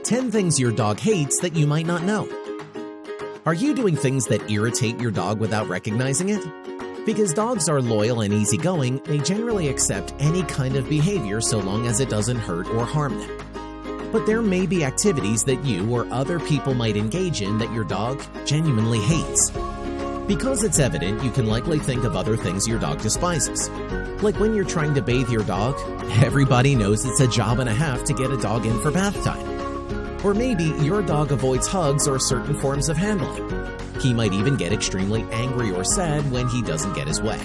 10 things your dog hates that you might not know. Are you doing things that irritate your dog without recognizing it? Because dogs are loyal and easygoing, they generally accept any kind of behavior so long as it doesn't hurt or harm them. But there may be activities that you or other people might engage in that your dog genuinely hates. Because it's evident, you can likely think of other things your dog despises. Like when you're trying to bathe your dog, everybody knows it's a job and a half to get a dog in for bath time. Or maybe your dog avoids hugs or certain forms of handling. He might even get extremely angry or sad when he doesn't get his way.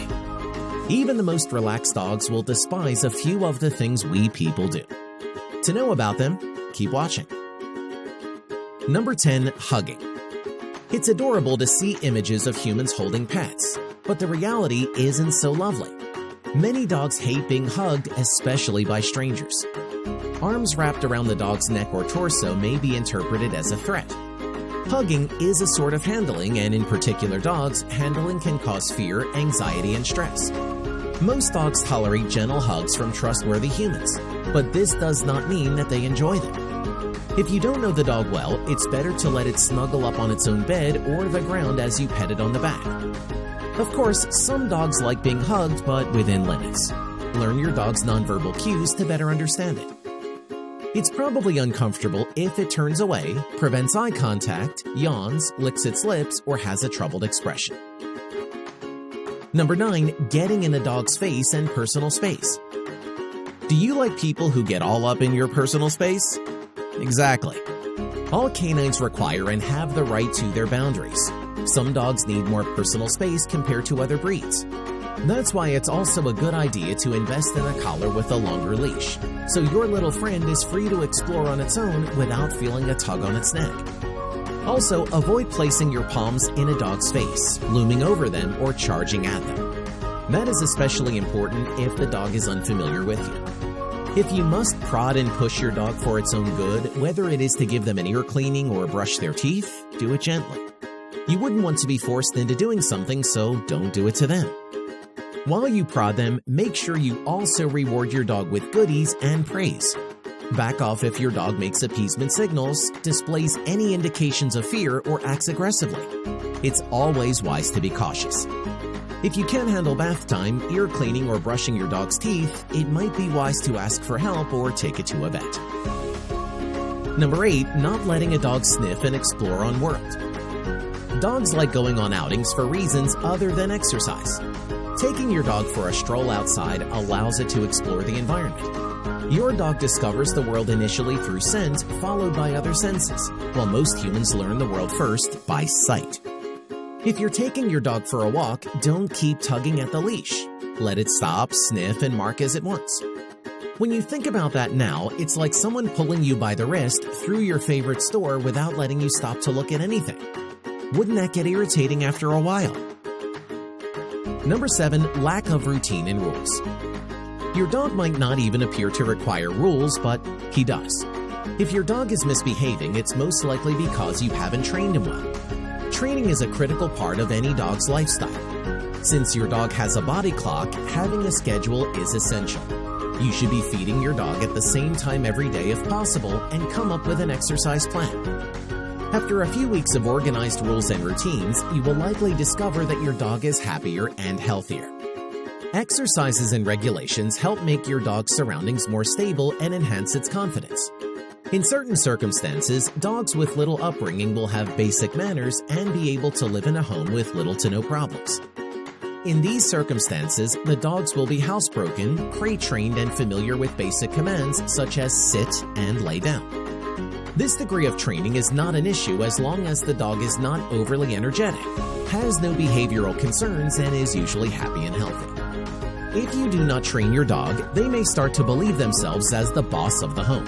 Even the most relaxed dogs will despise a few of the things we people do. To know about them, keep watching. Number 10. Hugging. It's adorable to see images of humans holding pets, but the reality isn't so lovely. Many dogs hate being hugged, especially by strangers. Arms wrapped around the dog's neck or torso may be interpreted as a threat. Hugging is a sort of handling, and in particular dogs, handling can cause fear, anxiety, and stress. Most dogs tolerate gentle hugs from trustworthy humans, but this does not mean that they enjoy them. If you don't know the dog well, it's better to let it snuggle up on its own bed or the ground as you pet it on the back. Of course, some dogs like being hugged, but within limits. Learn your dog's nonverbal cues to better understand it. It's probably uncomfortable if it turns away, prevents eye contact, yawns, licks its lips, or has a troubled expression. Number 9. Getting in a dog's face and personal space. Do you like people who get all up in your personal space? Exactly. All canines require and have the right to their boundaries. Some dogs need more personal space compared to other breeds. That's why it's also a good idea to invest in a collar with a longer leash, so your little friend is free to explore on its own without feeling a tug on its neck. Also, avoid placing your palms in a dog's face, looming over them, or charging at them. That is especially important if the dog is unfamiliar with you. If you must prod and push your dog for its own good, whether it is to give them an ear cleaning or brush their teeth, do it gently. You wouldn't want to be forced into doing something, so don't do it to them. While you prod them, make sure you also reward your dog with goodies and praise. Back off if your dog makes appeasement signals, displays any indications of fear, or acts aggressively. It's always wise to be cautious. If you can't handle bath time, ear cleaning, or brushing your dog's teeth, it might be wise to ask for help or take it to a vet. Number 8. Not letting a dog sniff and explore on world. Dogs like going on outings for reasons other than exercise. Taking your dog for a stroll outside allows it to explore the environment. Your dog discovers the world initially through scent, followed by other senses, while most humans learn the world first by sight. If you're taking your dog for a walk, don't keep tugging at the leash. Let it stop, sniff, and mark as it wants. When you think about that now, it's like someone pulling you by the wrist through your favorite store without letting you stop to look at anything. Wouldn't that get irritating after a while? Number 7. Lack of routine and rules. Your dog might not even appear to require rules, but he does. If your dog is misbehaving, it's most likely because you haven't trained him well. Training is a critical part of any dog's lifestyle. Since your dog has a body clock, having a schedule is essential. You should be feeding your dog at the same time every day if possible and come up with an exercise plan. After a few weeks of organized rules and routines, you will likely discover that your dog is happier and healthier. Exercises and regulations help make your dog's surroundings more stable and enhance its confidence. In certain circumstances, dogs with little upbringing will have basic manners and be able to live in a home with little to no problems. In these circumstances, the dogs will be housebroken, crate-trained, and familiar with basic commands such as sit and lay down. This degree of training is not an issue as long as the dog is not overly energetic, has no behavioral concerns, and is usually happy and healthy. If you do not train your dog, they may start to believe themselves as the boss of the home.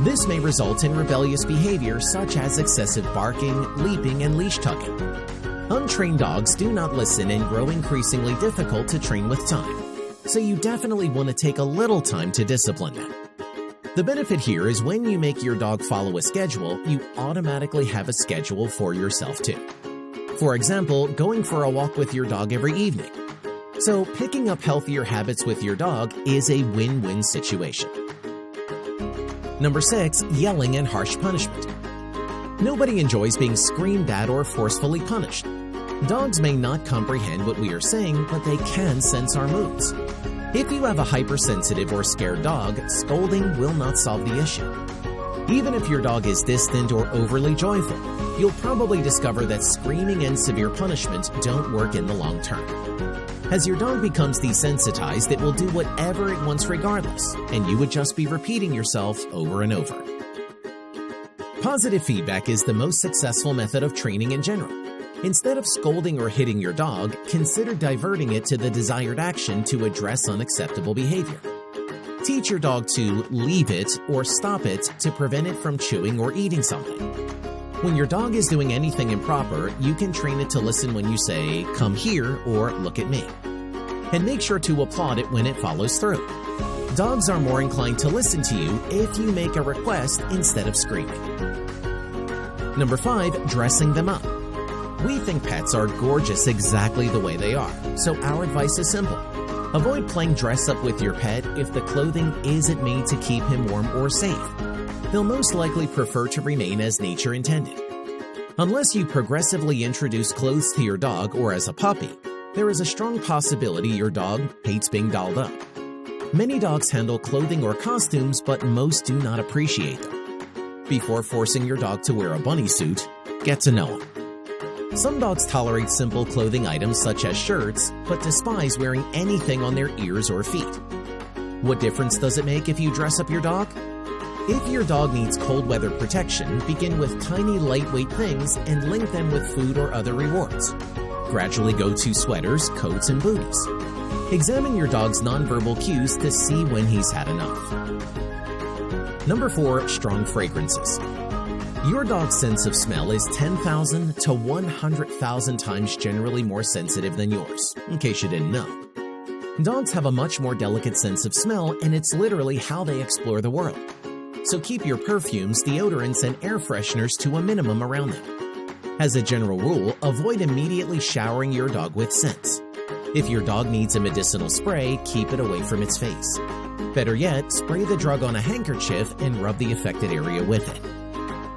This may result in rebellious behavior such as excessive barking, leaping, and leash tugging. Untrained dogs do not listen and grow increasingly difficult to train with time, so you definitely want to take a little time to discipline them. The benefit here is when you make your dog follow a schedule, you automatically have a schedule for yourself too. For example, going for a walk with your dog every evening. So picking up healthier habits with your dog is a win-win situation. Number 6. Yelling and harsh punishment. Nobody enjoys being screamed at or forcefully punished. Dogs may not comprehend what we are saying, but they can sense our moods. If you have a hypersensitive or scared dog, scolding will not solve the issue. Even if your dog is distant or overly joyful, you'll probably discover that screaming and severe punishment don't work in the long term. As your dog becomes desensitized, it will do whatever it wants regardless, and you would just be repeating yourself over and over. Positive feedback is the most successful method of training in general. Instead of scolding or hitting your dog, consider diverting it to the desired action to address unacceptable behavior. Teach your dog to leave it or stop it to prevent it from chewing or eating something. When your dog is doing anything improper, you can train it to listen when you say, "Come here," or "Look at me." And make sure to applaud it when it follows through. Dogs are more inclined to listen to you if you make a request instead of screaming. Number 5. Dressing them up. We think pets are gorgeous exactly the way they are, so our advice is simple. Avoid playing dress up with your pet if the clothing isn't made to keep him warm or safe. They'll most likely prefer to remain as nature intended. Unless you progressively introduce clothes to your dog or as a puppy, there is a strong possibility your dog hates being dolled up. Many dogs handle clothing or costumes, but most do not appreciate them. Before forcing your dog to wear a bunny suit, get to know him. Some dogs tolerate simple clothing items such as shirts, but despise wearing anything on their ears or feet. What difference does it make if you dress up your dog? If your dog needs cold weather protection, begin with tiny lightweight things and link them with food or other rewards. Gradually go to sweaters, coats, and booties. Examine your dog's nonverbal cues to see when he's had enough. Number 4. Strong fragrances. Your dog's sense of smell is 10,000 to 100,000 times generally more sensitive than yours, in case you didn't know. Dogs have a much more delicate sense of smell, and it's literally how they explore the world. So keep your perfumes, deodorants, and air fresheners to a minimum around them. As a general rule, avoid immediately showering your dog with scents. If your dog needs a medicinal spray, keep it away from its face. Better yet, spray the drug on a handkerchief and rub the affected area with it.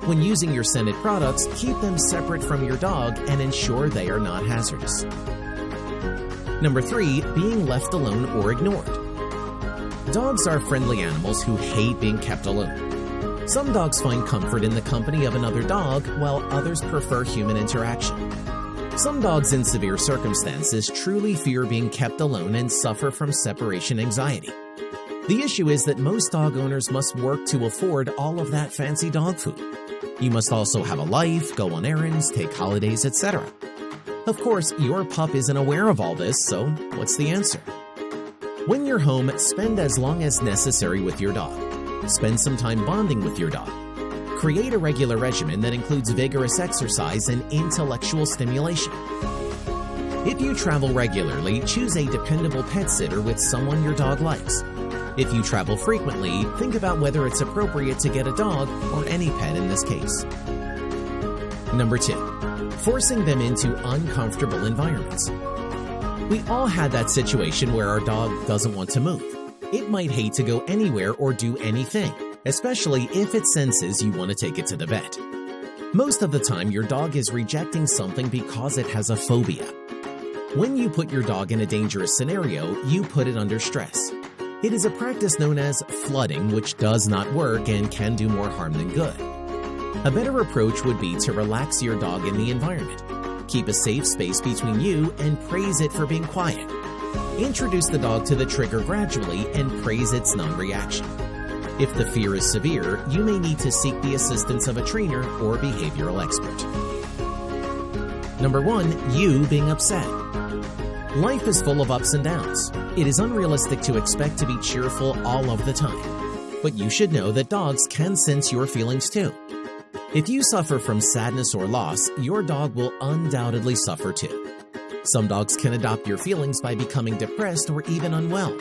When using your scented products, keep them separate from your dog and ensure they are not hazardous. Number 3. Being left alone or ignored. Dogs are friendly animals who hate being kept alone. Some dogs find comfort in the company of another dog, while others prefer human interaction. Some dogs in severe circumstances truly fear being kept alone and suffer from separation anxiety. The issue is that most dog owners must work to afford all of that fancy dog food. You must also have a life, go on errands, take holidays, etc. Of course, your pup isn't aware of all this, so what's the answer? When you're home, spend as long as necessary with your dog. Spend some time bonding with your dog. Create a regular regimen that includes vigorous exercise and intellectual stimulation. If you travel regularly, choose a dependable pet sitter with someone your dog likes. If you travel frequently, think about whether it's appropriate to get a dog or any pet in this case. Number 2. Forcing them into uncomfortable environments. We all had that situation where our dog doesn't want to move. It might hate to go anywhere or do anything, especially if it senses you want to take it to the vet. Most of the time, your dog is rejecting something because it has a phobia. When you put your dog in a dangerous scenario, you put it under stress. It is a practice known as flooding, which does not work and can do more harm than good. A better approach would be to relax your dog in the environment. Keep a safe space between you and praise it for being quiet. Introduce the dog to the trigger gradually and praise its non-reaction. If the fear is severe, you may need to seek the assistance of a trainer or behavioral expert. Number 1. You being upset. Life is full of ups and downs. It is unrealistic to expect to be cheerful all of the time. But you should know that dogs can sense your feelings too. If you suffer from sadness or loss, your dog will undoubtedly suffer too. Some dogs can adopt your feelings by becoming depressed or even unwell.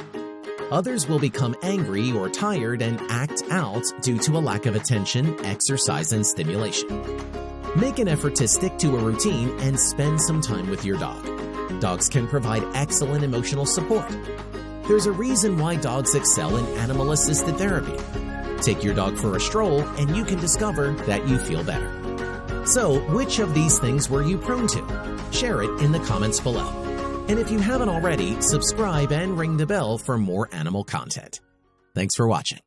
Others will become angry or tired and act out due to a lack of attention, exercise, and stimulation. Make an effort to stick to a routine and spend some time with your dog. Dogs can provide excellent emotional support. There's a reason why dogs excel in animal-assisted therapy. Take your dog for a stroll and you can discover that you feel better. So, which of these things were you prone to? Share it in the comments below. And if you haven't already, subscribe and ring the bell for more animal content. Thanks for watching.